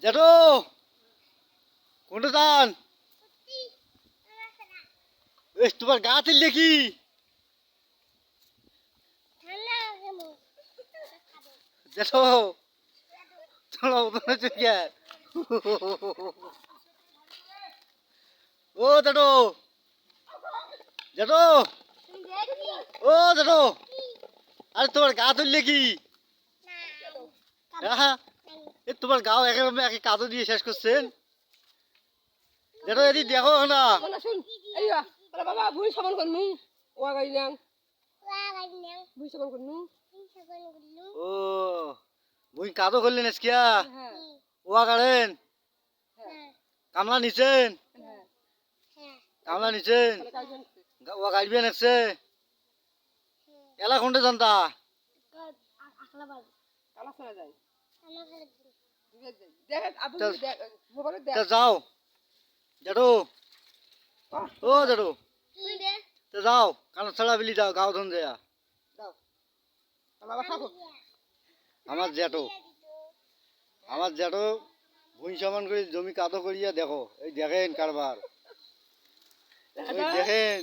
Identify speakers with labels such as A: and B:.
A: জেঠু কোনটা যান? তোমার গা তিললে কি? জেঠু চলো ও জেঠু জেঠু ও জেঠু আরে তোমার গা তুললে কি? হ্যাঁ তোমার গাও একে কাদো দিয়ে শেষ করছেন। জেঠু এদিকে দেখো না।
B: বাবা ভুঁই সমান করনু ওয়া গাইলাম ভুঁই সমান করনু
A: ও ভুই কাদো করলেন আজকিয়া ওয়া গাড়েন কামলা নিছেন কামলা নিছেন ওয়া গাড়বেন আছে এলা কোনটা জানতা
B: কালা চলে যায় দেখ আপনি দেখ মোবাইলে দেখ
A: যাও জেঠু ও জেঠু যাও কানা ছাড়া বিলি যাও গাও ধন যায়
B: দাও বাবা খাবো
A: আমার জেঠু ভুঁই সমান করে জমি কাদো করিয়া দেখো এই দেখেন কারবার ওই দেখেন